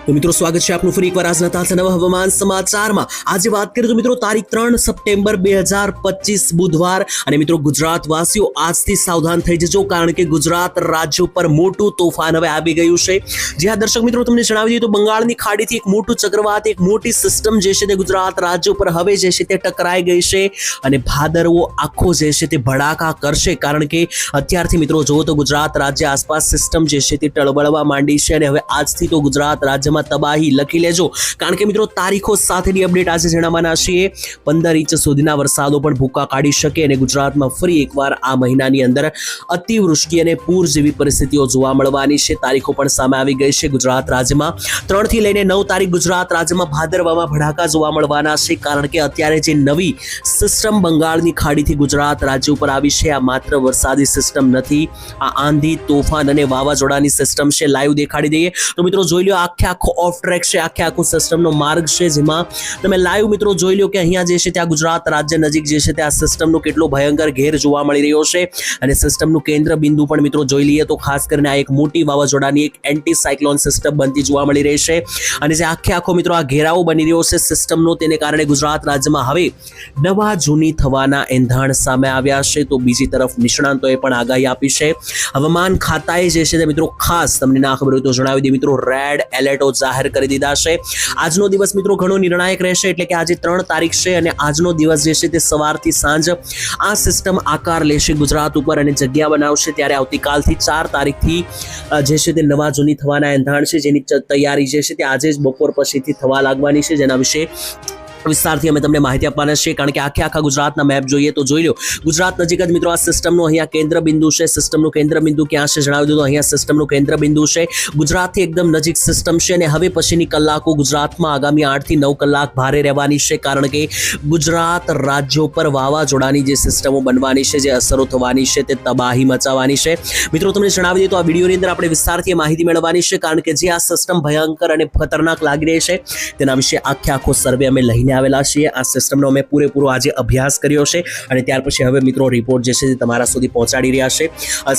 તો મિત્રો સ્વાગત છે આપનું ફરી એકવાર આજના તાજા નવા હવામાન સમાચારમાં। આજે વાત કરીએ તો મિત્રો તારીખ 3 સપ્ટેમ્બર 2025 બુધવાર અને મિત્રો ગુજરાત વાસીઓ આજથી સાવધાન થઈ જજો, કારણ કે ગુજરાત રાજ્ય પર મોટું તોફાન હવે આવી ગયું છે। જ્યાં દર્શક મિત્રો તમને જણાવી દઈએ તો બંગાળની ખાડીથી એક મોટું ચક્રવાત, એક મોટી સિસ્ટમ જે છે તે ગુજરાત રાજ્ય પર હવે જે છે તે ટકરાઈ ગઈ છે અને ભાદરવો આખો જે છે તે ભડાકા કરશે, કારણ કે અત્યારથી મિત્રો જોવો તો ગુજરાત રાજ્ય આસપાસ સિસ્ટમ જે છે તે ટળબળવા માંડી છે અને હવે આજથી તો ગુજરાત રાજ્ય તબાહી લખી લેજો, કારણ કે મિત્રો તારીખો સાથેની અપડેટ આજે જણાવવાના છીએ। 15 ઇંચ સુધીના વરસાદો પણ ભૂકા કાઢી શકે અને ગુજરાતમાં ફરી એકવાર આ મહિનાની અંદર અતિવૃષ્ટિ અને પૂર જેવી પરિસ્થિતિઓ જોવા મળવાની છે। તારીખો પણ સામે આવી ગઈ છે। ગુજરાત રાજ્યમાં 3 થી લઈને 9 તારીખ ગુજરાત રાજ્યમાં ભાદરવામાં ભડાકા જોવા મળવાના છે, કારણ કે અત્યારે જે નવી સિસ્ટમ બંગાળની ખાડીથી ગુજરાત રાજ્ય ઉપર આવી છે, આ માત્ર વરસાદી સિસ્ટમ નથી, આ આંધી, તોફાન અને વાવાઝોડાની સિસ્ટમ છે। લાઈવ દેખાડી દઈએ તો મિત્રો જોઈ લો, આખો ઓફ ટ્રેક છે, આખો સિસ્ટમનો માર્ગ છે, જેમાં તમે લાઈવ મિત્રો જોઈ લો કે અહીંયા જે છે ત્યાં ગુજરાત રાજ્ય નજીક જે છે ત્યાં સિસ્ટમનો કેટલો ભયંકર ઘેર જોવા મળી રહ્યો છે અને સિસ્ટમનું કેન્દ્ર બિંદુ પણ મિત્રો જોઈ લઈએ તો ખાસ કરીને આ એક મોટી વાવાઝોડાની એક એન્ટી સાયક્લોન સિસ્ટમ બનતી જોવા મળી રહી છે અને જે આખો મિત્રો આ ઘેરાવો બની રહ્યો છે સિસ્ટમનો, તેને કારણે ગુજરાત રાજ્યમાં હવે નવા જૂની થવાના એંધાણ સામે આવ્યા છે। તો બીજી તરફ નિષ્ણાંતોએ પણ આગાહી આપી છે। હવામાન ખાતાએ જે છે તે મિત્રો ખાસ તમને ના ખબર હોય તો જણાવી દે મિત્રો, રેડ એલર્ટો જાહેર કરી દીધા છે। આજનો દિવસ મિત્રો ઘણો નિર્ણાયક રહેશે, એટલે કે આજે 3 તારીખ છે અને આજનો દિવસ જે છે તે સવારથી સાંજ આ સિસ્ટમ આકાર લેશે ગુજરાત ઉપર અને જગ્યા બનાવશે, ત્યારે આવતીકાલથી 4 તારીખથી જે છે તે નવા જૂની થવાના એંધાણ છે, જેની તૈયારી જે છે તે આજે જ બપોર પછીથી થવા લાગવાની છે, જેના વિશે વિસ્તારથી અમે તમને માહિતી આપવાના છે। કારણ કે આખા ગુજરાતના મેપ જોઈએ તો જોઈ લો, ગુજરાત નજીક જ મિત્રો આ સિસ્ટમનું અહીંયા કેન્દ્ર બિંદુ છે। સિસ્ટમનું કેન્દ્ર બિંદુ ક્યાં છે જણાવી દો તો અહીંયા સિસ્ટમનું કેન્દ્ર બિંદુ છે, ગુજરાતથી એકદમ નજીક સિસ્ટમ છે અને હવે પછીની કલાકો ગુજરાતમાં આગામી 8 થી 9 કલાક ભારે રહેવાની છે, કારણ કે ગુજરાત રાજ્યો પર વાવાઝોડાની જે સિસ્ટમો બનવાની છે, જે અસરો થવાની છે, તે તબાહી મચાવવાની છે। મિત્રો તમને જણાવી દઈએ તો આ વિડીયોની અંદર આપણે વિસ્તારથી માહિતી મેળવવાની છે, કારણ કે જે આ સિસ્ટમ ભયંકર અને ખતરનાક લાગી રહી છે તેના વિશે આખો સર્વે અમે લઈને આવેલા છીએ। આ સિસ્ટમનો અમે પૂરેપૂરો આજે અભ્યાસ કર્યો છે અને ત્યાર પછી હવે મિત્રો રિપોર્ટ જે છે તે તમારા સુધી પહોંચાડી રહ્યા છે।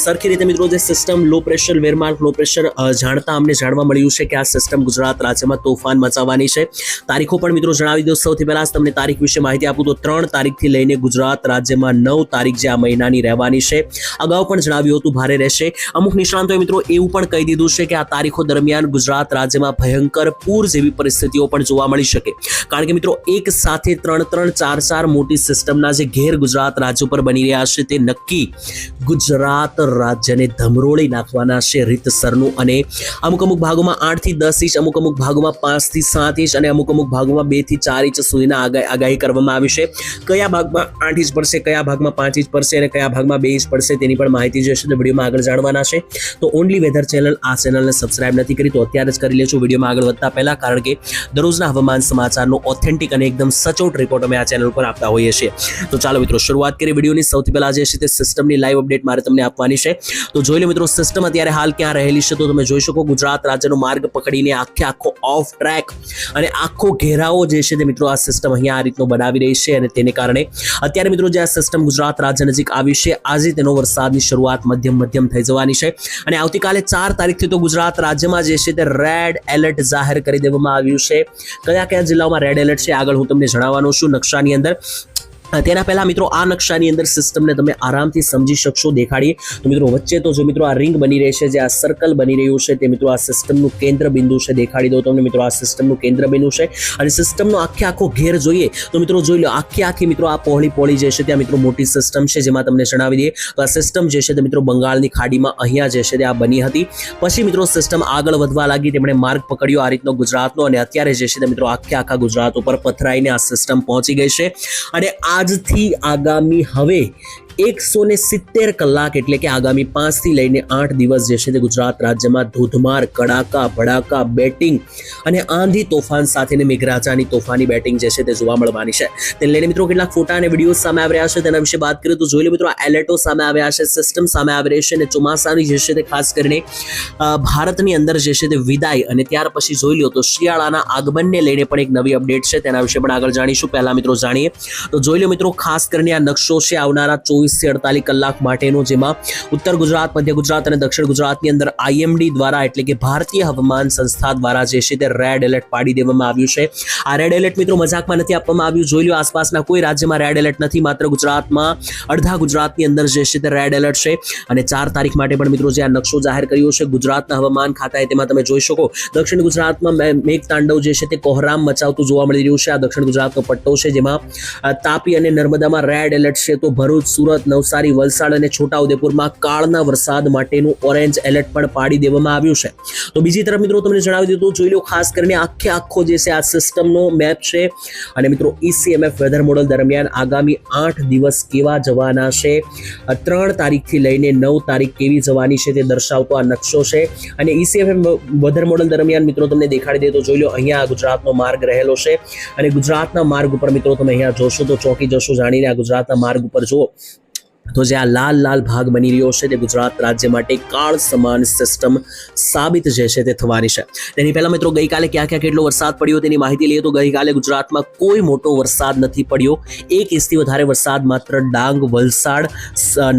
સરખી રીતે મિત્રો જે system low pressure, well marked low pressure જાણતા અમને જાણવા મળ્યું છે કે આ સિસ્ટમ ગુજરાત રાજ્યમાં તોફાન મચાવવાની છે। તારીખો પણ મિત્રો જણાવી દો, સૌથી પહેલા તમને તારીખ વિશે માહિતી આપું તો 3 તારીખથી લઈને ગુજરાત રાજ્યમાં 9 તારીખ જે આ મહિનાની રહેવાની છે। અગાઉ પણ જણાવ્યું હતું ભારે રહેશે। અમુક નિષ્ણાંતોએ મિત્રો એવું પણ કહી દીધું છે કે આ તારીખો દરમિયાન ગુજરાત રાજ્યમાં ભયંકર પૂર જેવી પરિસ્થિતિઓ પણ જોવા મળી શકે, કારણ કે મિત્રો એક સાથે 3-4 મોટી સિસ્ટમના જે ઘેર ગુજરાત રાજ્ય પર બની રહ્યા છે, તે નક્કી ગુજરાત રાજ્યને ધમરોળી નાખવાના છે રીતસરનું, અને અમુક ભાગોમાં 8 થી 10 ઇંચ, અમુક ભાગોમાં 5 થી 7 ઇંચ અને અમુક ભાગોમાં 2 થી 4 ઇંચ સુધીના આગાહી કરવામાં આવી છે। કયા ભાગમાં 8 ઇંચ પડશે, કયા ભાગમાં 5 ઇંચ પડશે અને કયા ભાગમાં 2 ઇંચ પડશે તેની પણ માહિતી જે છે તે વિડીયોમાં આગળ જાણવાના છે। તો ઓનલી વેધર ચેનલ, આ ચેનલને સબસ્ક્રાઇબ નથી કરી તો અત્યારે જ કરી લેજો વિડીયોમાં આગળ વધતા પહેલા, કારણ કે દરરોજના હવામાન સમાચારનો ઓથેન્ટિક અને એકદમ સચોટ રિપોર્ટ અમે આ ચેનલ પર આપતા હોઈએ છીએ। તો ચાલો મિત્રો શરૂઆત કરીએ વિડીયોની। સૌથી પહેલા જે છે તે સિસ્ટમની લાઈવ અપડેટ મારે તમને આપવાની છે। તો જોઈ લો મિત્રો, સિસ્ટમ અત્યારે હાલ ક્યાં રહેલી છે તો તમે જોઈ શકો, ગુજરાત રાજ્યનો માર્ગ પકડીને આખો ઓફ ટ્રેક અને આખો ઘેરાવો જે છે તે મિત્રો આ સિસ્ટમ અહીંયા આ રીતનો બનાવી રહી છે અને તેને કારણે અત્યારે મિત્રો જે આ સિસ્ટમ ગુજરાત રાજ્ય નજીક આવી છે, આજે તેનો વરસાદની શરૂઆત મધ્યમ થઈ જવાની છે અને આવતીકાલે 4 તારીખથી તો ગુજરાત રાજ્યમાં જે છે તે રેડ એલર્ટ જાહેર કરી દેવામાં આવ્યું છે। કયા જિલ્લાઓમાં રેડ એલર્ટ છે આગળ હું તમને જણાવવાનો છું નકશાની અંદર। તેના પહેલા મિત્રો આ નકશાની અંદર સિસ્ટમને તમે આરામથી સમજી શકશો। દેખાડીએ તો મિત્રો વચ્ચે તો જો મિત્રો આ રિંગ બની રહી છે, જે આ સર્કલ બની રહ્યું છે, તે મિત્રો આ સિસ્ટમનું કેન્દ્ર બિંદુ છે। દેખાડી દો તમને મિત્રો, આ સિસ્ટમનું કેન્દ્ર બિંદુ છે અને સિસ્ટમનો આખો ઘેર જોઈએ તો મિત્રો જોઈ લો, આખી મિત્રો આ પહોળી જે છે ત્યાં મિત્રો મોટી સિસ્ટમ છે, જેમાં તમને જણાવી દઈએ તો આ સિસ્ટમ જે છે તે મિત્રો બંગાળની ખાડીમાં અહીંયા જે છે તે આ બની હતી। પછી મિત્રો સિસ્ટમ આગળ વધવા લાગી, તેમણે માર્ગ પકડ્યો આ રીતનો ગુજરાતનો અને અત્યારે જે છે તે મિત્રો આખા ગુજરાત ઉપર પથરાઈને આ સિસ્ટમ પહોંચી ગઈ છે અને આજથી આગામી હવે 170 કલાક એટલે કે આગામી 5 થી લઈને 8 દિવસ જે છે તે ગુજરાત રાજ્યમાં ધોધમાર કડાકા ભડાકા બેટિંગ અને આંધી તોફાન સાથેની મેઘરાજાની તોફાની બેટિંગ જે છે તે જોવા મળવાની છે। તેને લઈને મિત્રો કેટલાક ફોટા અને વિડીયો સામે આવી રહ્યા છે, તેના વિશે વાત કરીએ તો જોઈ લો મિત્રો, આ એલર્ટો સામે આવ્યા છે, સિસ્ટમ સામે આવી રહી છે અને ચોમાસાની જે છે તે ખાસ કરીને ભારતની અંદર જે છે તે વિદાય અને ત્યાર પછી જોઈ લો તો શિયાળાના આગમનને લઈને પણ એક નવી અપડેટ છે, તેના વિશે પણ આગળ જાણીશું। પહેલા મિત્રો જાણીએ તો જોઈ લો મિત્રો, ખાસ કરીને આ નકશો છે આવનારા 24 થી 48 કલાક માટેનો, જેમાં ઉત્તર ગુજરાત, મધ્ય ગુજરાત અને દક્ષિણ ગુજરાતની અંદર IMD દ્વારા એટલે કે ભારતીય હવામાન સંસ્થા દ્વારા જે છે તે રેડ એલર્ટ પાડી દેવામાં આવ્યું છે. આ રેડ એલર્ટ મિત્રો મજાકમાં નથી આપવામાં આવ્યું. જોઈ લો આસપાસના કોઈ રાજ્યમાં રેડ એલર્ટ નથી, માત્ર ગુજરાતમાં, અડધા ગુજરાતની અંદર જે છે તે રેડ એલર્ટ છે. અને 4 તારીખ માટે પણ મિત્રો જે આ નકશો જાહેર કર્યો છે ગુજરાતના હવામાન ખાતાએ, તેમાં તમે જોઈ શકો દક્ષિણ ગુજરાતમાં મેઘતાંડવ જે છે તે કોહરામ મચાવતું જોવા મળી રહ્યું છે. આ દક્ષિણ ગુજરાતનો પટ્ટો છે જેમાં તાપી અને નર્મદામાં રેડ એલર્ટ છે, તો ભરૂચ, સુરત, નવસારી, વલસાડ અને છોટાઉદેપુરમાં કાળના વરસાદ માટેનું ઓરેન્જ એલર્ટ પણ પાડી દેવામાં આવ્યું છે. તો બીજી તરફ મિત્રો તમને જણાવી દીધું, જોઈ લો ખાસ કરીને આખો જે છે આ સિસ્ટમનો મેપ છે. અને મિત્રો ECMF વેધર મોડલ દરમિયાન આગામી 8 દિવસ કેવા જવાના છે, 3 તારીખથી લઈને 9 તારીખ કેવી જવાની છે તે દર્શાવતો આ નકશો છે. અને ECMF વેધર મોડલ દરમિયાન મિત્રો તમને દેખાડી દે તો જોઈ લો અહીંયા ગુજરાતનો માર્ગ રહેલો છે. અને ગુજરાતના માર્ગ ઉપર મિત્રો તમે અહીંયા જોશો તો ચોંકી જશો જાણીને. આ ગુજરાતના માર્ગ ઉપર જુઓ તો જે આ લાલ ભાગ બની રહ્યો છે તે ગુજરાત રાજ્ય માટે કાળ સમાન સિસ્ટમ સાબિત જે છે તે થવાની છે. તેની પહેલા મિત્રો ગઈકાલે ક્યાં કેટલો વરસાદ પડ્યો તેની માહિતી લઈએ તો ગઈકાલે ગુજરાતમાં કોઈ મોટો વરસાદ નથી પડ્યો. 1 ઇંચથી વધારે વરસાદ માત્ર ડાંગ, વલસાડ,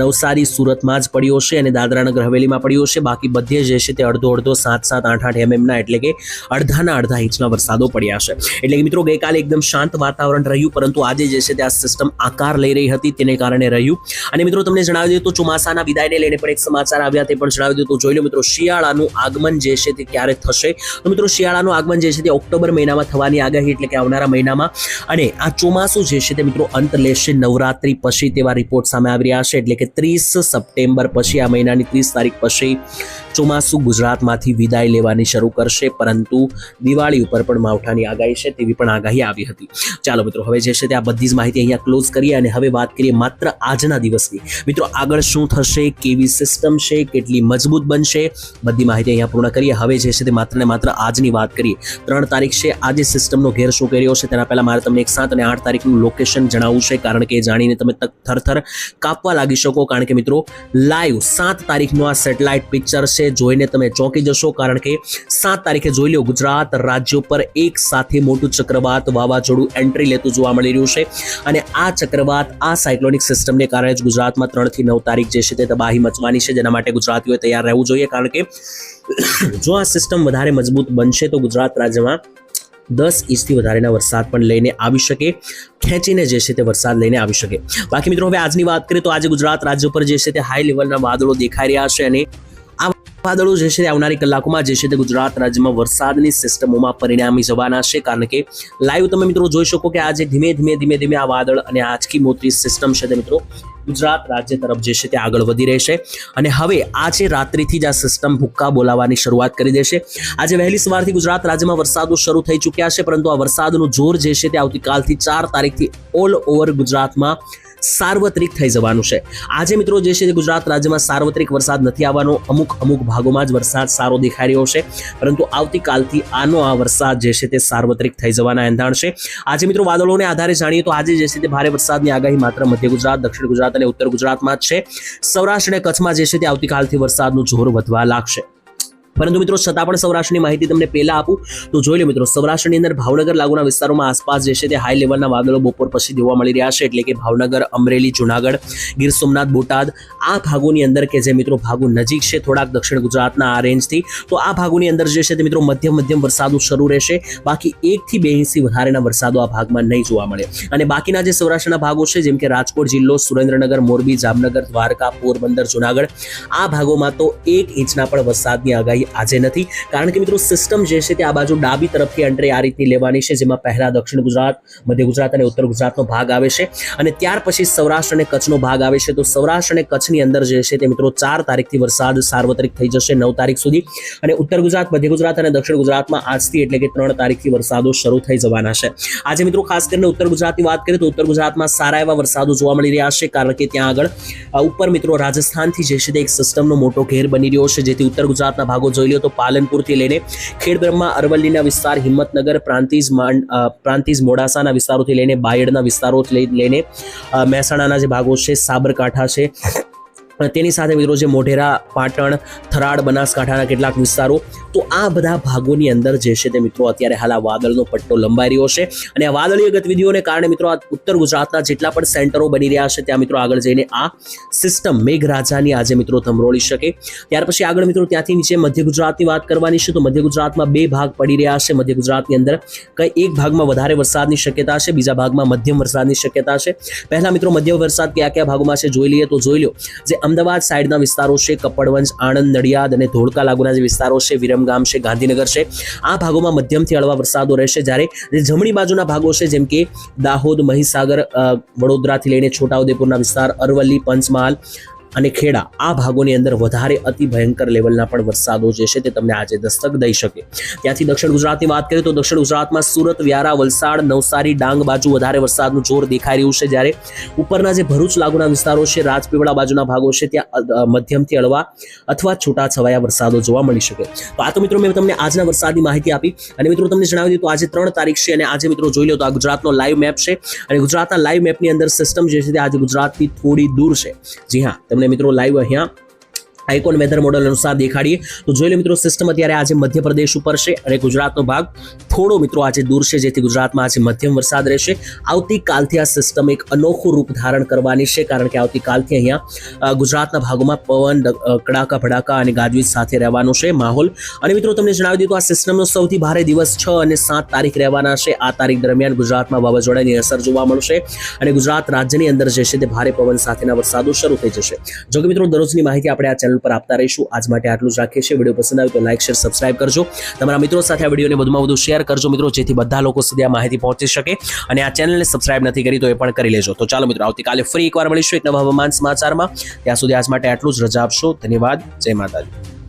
નવસારી, સુરતમાં જ પડ્યો છે અને દાદરાનગર હવેલીમાં પડ્યો છે. બાકી બધે જે છે તે અડધો 7-7, 8-8 mm ના એટલે કે અડધા ઇંચના વરસાદો પડ્યા છે. એટલે કે મિત્રો ગઈકાલે એકદમ શાંત વાતાવરણ રહ્યું, પરંતુ આજે જે છે તે આ સિસ્ટમ આકાર લઈ રહી હતી તેને કારણે રહ્યું. અને મિત્રો તમને જણાવી દઉં તો ચોમાસાના વિદાયને લઈને પણ એક સમાચાર આવ્યા, તે પણ જણાવી દઉં તો જોઈ લો મિત્રો શિયાળાનું આગમન જે છે તે ક્યારે થશે. તો મિત્રો શિયાળાનું આગમન જે છે તે ઓક્ટોબર મહિનામાં થવાની આગાહી, એટલે કે આવનારા મહિનામાં. અને આ ચોમાસું જે છે તે મિત્રો અંત લેશે નવરાત્રી પછી તેવા રિપોર્ટ સામે આવી રહ્યા છે. એટલે કે 30 સપ્ટેમ્બર પછી, આ મહિનાની 30 તારીખ પછી ચોમાસું ગુજરાતમાંથી વિદાય લેવાની શરૂ કરશે. પરંતુ દિવાળી ઉપર પણ માવઠાની આગાહી છે તેવી પણ આગાહી આવી હતી. ચાલો મિત્રો હવે જે છે તે આ બધી જ માહિતી અહીંયા ક્લોઝ કરીએ અને હવે વાત કરીએ માત્ર આજના દિવસની. મિત્રો આગળ શું થશે, કેવી સિસ્ટમ છે, કેટલી મજબૂત બનશે, બધી માહિતી અહીંયા પૂર્ણ કરીએ. હવે જે છે તે માત્ર ને માત્ર આજની વાત કરીએ. 3 તારીખ છે, આજે સિસ્ટમનો ઘેર શું કર્યો છે તેના પહેલા મારે તમને 1 7 અને 8 તારીખનું લોકેશન જણાવવું છે, કારણ કે જાણીને તમે થરથર કાપવા લાગી શકો. કારણ કે મિત્રો લાઈવ 7 તારીખનું આ સેટેલાઇટ પિક્ચર છે, જોઈને તમે ચોંકી જશો. કારણ કે 7 તારીખે જોઈ લો ગુજરાત રાજ્યો પર એક સાથે મોટું ચક્રવાત વાવાઝોડું એન્ટ્રી લેતું જોવા મળી રહ્યું છે. અને આ ચક્રવાત, આ સાયક્લોનિક સિસ્ટમને કારણે જ ગુજરાતમાં 3 થી 9 તારીખ જે છે તે તબાહી મચવાની છે, જેના માટે ગુજરાતીઓએ તૈયાર રહેવું જોઈએ. કારણ કે જો આ સિસ્ટમ વધારે મજબૂત બનશે તો ગુજરાત રાજ્યમાં 10 ઇંચથી વધારેના વરસાદ પણ લઈને આવી શકે, ખેંચીને જે છે તે વરસાદ લઈને આવી શકે. બાકી મિત્રો હવે આજની વાત કરીએ તો આજે ગુજરાત રાજ્ય પર જે છે તે હાઈ લેવલના વાદળો દેખાઈ રહ્યા છે. અને વાદળો જે છે આવનારી કલાકોમાં જે છે તે ગુજરાત રાજ્યમાં વરસાદની સિસ્ટમોમાં પરિણામી જવાના છે. કારણ કે લાઈવ તમે મિત્રો જોઈ શકો કે આજે ધીમે આ વાદળ અને આંચકી મોટી સિસ્ટમ છે તે મિત્રો ગુજરાત રાજ્ય તરફ જે છે તે આગળ વધી રહેશે. અને હવે આજે રાત્રિથી જ આ સિસ્ટમ ભૂક્કા બોલાવવાની શરૂઆત કરી દેશે. આજે વહેલી સવારથી ગુજરાત રાજ્યમાં વરસાદો શરૂ થઈ ચૂક્યા છે, પરંતુ આ વરસાદનું જોર જે છે તે આવતીકાલથી 4 તારીખથી ઓલ ઓવર ગુજરાતમાં સાર્વત્રિક થઈ જવાનું છે. આજે મિત્રો જે છે ગુજરાત રાજ્યમાં સાર્વત્રિક વરસાદ નથી આવવાનો, અમુક ભાગોમાં જ વરસાદ સારો દેખાઈ રહ્યો છે, પરંતુ આવતીકાલથી આનો આ વરસાદ જે છે તે સાર્વત્રિક થઈ જવાના એંધાણ છે. આજે મિત્રો વાદળોને આધારે જાણીએ તો આજે જે છે તે ભારે વરસાદની આગાહી માત્ર મધ્ય ગુજરાત, દક્ષિણ ગુજરાત અને ઉત્તર ગુજરાતમાં જ છે. સૌરાષ્ટ્ર અને કચ્છમાં જે છે તે આવતીકાલથી વરસાદનું જોર વધવા લાગશે. પરંતુ મિત્રો છતાં પણ સૌરાષ્ટ્રની માહિતી તમને પહેલા આપું તો જોઈ લો મિત્રો, સૌરાષ્ટ્રની અંદર ભાવનગર લાગુના વિસ્તારોમાં આસપાસ જે છે તે હાઈ લેવલના વાદળો બપોર પછી જોવા મળી રહ્યા છે. એટલે કે ભાવનગર, અમરેલી, જુનાગઢ, ગીર સોમનાથ, બોટાદ, આ ભાગોની અંદર કે જે મિત્રો ભાગો નજીક છે થોડાક દક્ષિણ ગુજરાતના આ રેન્જથી, તો આ ભાગોની અંદર જે છે તે મિત્રો મધ્યમ વરસાદો શરૂ રહેશે. બાકી 1 થી 2 ઇંચથી વધારેના વરસાદો આ ભાગમાં નહીં જોવા મળે. અને બાકીના જે સૌરાષ્ટ્રના ભાગો છે જેમ કે રાજકોટ જિલ્લો, સુરેન્દ્રનગર, મોરબી, જામનગર, દ્વારકા, પોરબંદર, જુનાગઢ, આ ભાગોમાં તો 1 ઇંચના પણ વરસાદની આગાહી આજે નથી. કારણ કે મિત્રો સિસ્ટમ જે છે તે આ બાજુ ડાબી તરફથી એન્ટ્રી આ રીતની લેવાની છે, જેમાં પહેલા દક્ષિણ ગુજરાત, મધ્ય ગુજરાત અને ઉત્તર ગુજરાતનો ભાગ આવે છે અને ત્યાર પછી સૌરાષ્ટ્ર અને કચ્છનો ભાગ આવે છે. તો સૌરાષ્ટ્ર અને કચ્છની અંદર જે છે તે મિત્રો 4 તારીખથી વરસાદ સાર્વત્રિક થઈ જશે 9 તારીખ સુધી. અને ઉત્તર ગુજરાત, મધ્ય ગુજરાત અને દક્ષિણ ગુજરાતમાં આજથી એટલે કે 3 તારીખથી વરસાદો શરૂ થઈ જવાના છે. આજે મિત્રો ખાસ કરીને ઉત્તર ગુજરાતની વાત કરીએ તો ઉત્તર ગુજરાતમાં સારા એવા વરસાદો જોવા મળી રહ્યા છે. કારણ કે ત્યાં આગળ ઉપર મિત્રો રાજસ્થાનથી જે છે તે એક સિસ્ટમનો મોટો ઘેર બની રહ્યો છે, જેથી ઉત્તર ગુજરાતના ભાગો જોઈ લો તો પાલનપુરથી લઈને ખેડબ્રહ્મા, અરવલ્લીના વિસ્તાર, હિંમતનગર, પ્રાંતિજ, મોડાસાના વિસ્તારોથી લઈને બાયડના વિસ્તારોથી લઈને મહેસાણાના જે ભાગો છે, સાબરકાંઠા છે, તેની સાથે મિત્રો જે મોઢેરા, પાટણ, થરાદ, બનાસકાંઠાના કેટલાક વિસ્તારો, તો આ બધા ભાગોની અંદર જે છે તે મિત્રો અત્યારે હાલ આ વાદળનો પટ્ટો લંબાઈ રહ્યો છે અને આ વાદળીય ગતિવિધિઓને કારણે મિત્રો આ ઉત્તર ગુજરાતના જેટલા પણ સેન્ટરો બની રહ્યા છે ત્યાં મિત્રો આગળ જઈને આ સિસ્ટમ મેઘરાજાની આજે મિત્રો ધમરોળી શકે. ત્યાર પછી આગળ મિત્રો ત્યાંથી નીચે મધ્ય ગુજરાતની વાત કરવાની છે. તો મધ્ય ગુજરાતમાં બે ભાગ પડી રહ્યા છે. મધ્ય ગુજરાતની અંદર એક ભાગમાં વધારે વરસાદની શક્યતા છે, બીજા ભાગમાં મધ્યમ વરસાદની શક્યતા છે. પહેલા મિત્રો મધ્યમ વરસાદ કયા કયા ભાગોમાં છે જોઈ લઈએ. તો જોઈ લો જે અમદાવાદ સાઈડના વિસ્તારો છે, કપડવંજ, આણંદ, નડિયાદ અને ધોળકા લાગુના જે વિસ્તારો છે, વિરમગામ છે, ગાંધીનગર છે, આ ભાગોમાં મધ્યમથી હળવા વરસાદો રહેશે. જ્યારે જમણી બાજુના ભાગો છે જેમ કે દાહોદ, મહીસાગર, વડોદરાથી લઈને છોટાઉદેપુરના વિસ્તાર, અરવલ્લી, પંચમહાલ અને ખેડા, આ ભાગોની અંદર વધારે અતિ ભયંકર લેવલના પણ વરસાદો જે છે તે તમને આજે દસ્તક દઈ શકે. ત્યાંથી દક્ષિણ ગુજરાતની વાત કરીએ તો દક્ષિણ ગુજરાતમાં સુરત, વ્યારા, વલસાડ, નવસારી, ડાંગ બાજુ વધારે વરસાદનું જોર દેખાઈ રહ્યું છે. જ્યારે ઉપરના જે ભરૂચ લાગુના વિસ્તારો છે, રાજપીપળા બાજુના ભાગો છે, ત્યાં મધ્યમથી હળવા અથવા છૂટાછવાયા વરસાદો જોવા મળી શકે. તો આ તો મિત્રો મેં તમને આજના વરસાદની માહિતી આપી અને મિત્રો તમને જણાવી દીધું આજે 3 તારીખ છે અને આજે મિત્રો જોઈ લો તો આ ગુજરાતનો લાઈવ મેપ છે અને ગુજરાતના લાઈવ મેપની અંદર સિસ્ટમ જે છે તે આજે ગુજરાતથી થોડી દૂર છે. જી હા, તમને મિત્રો લાઈવ અહીંયા આઇકોન વેધર મોડલ અનુસાર દેખાડીએ તો જોઈ લો મિત્રો સિસ્ટમ અત્યારે આજે મધ્યપ્રદેશ ઉપર છે અને ગુજરાતનો ભાગ થોડો મિત્રો આજે દૂર છે, જેથી ગુજરાતમાં આજે મધ્યમ વરસાદ રહેશે. આવતીકાલથી આ સિસ્ટમ એક અનોખું રૂપ ધારણ કરવાની છે, કારણ કે આવતીકાલથી અહીંયા ગુજરાતના ભાગોમાં પવન, કડાકા ભડાકા અને ગાજવીજ સાથે રહેવાનો છે માહોલ. અને મિત્રો તમને જણાવી દીધું આ સિસ્ટમનો સૌથી ભારે દિવસ 6 અને 7 તારીખ રહેવાના છે. આ તારીખ દરમિયાન ગુજરાતમાં વાવાઝોડાની અસર જોવા મળશે અને ગુજરાત રાજ્યની અંદર જે છે તે ભારે પવન સાથેના વરસાદો શરૂ થઈ જશે. જો કે મિત્રો દરરોજની માહિતી આપણે આ ચેનલ પર આપતા રહીશું. આજ માટે આટલું જ રાખીએ છીએ. વિડીયો પસંદ આવે તો લાઈક, શેર, સબસ્ક્રાઇબ કરજો. તમારા મિત્રો સાથે આ વિડીયોને વધુમાં વધુ શેર કરજો મિત્રો, જેથી બધા લોકો સુધી આ માહિતી પહોંચી શકે. અને આ ચેનલને સબસ્ક્રાઇબ નથી કરી તો એ પણ કરી લેજો. તો ચાલો મિત્રો આવતીકાલે ફરી એકવાર મળીશું એક નવા હવામાન સમાચારમાં. ત્યાં સુધી આજ માટે આટલું જ. રજા આપશો. ધન્યવાદ. જય માતાજી.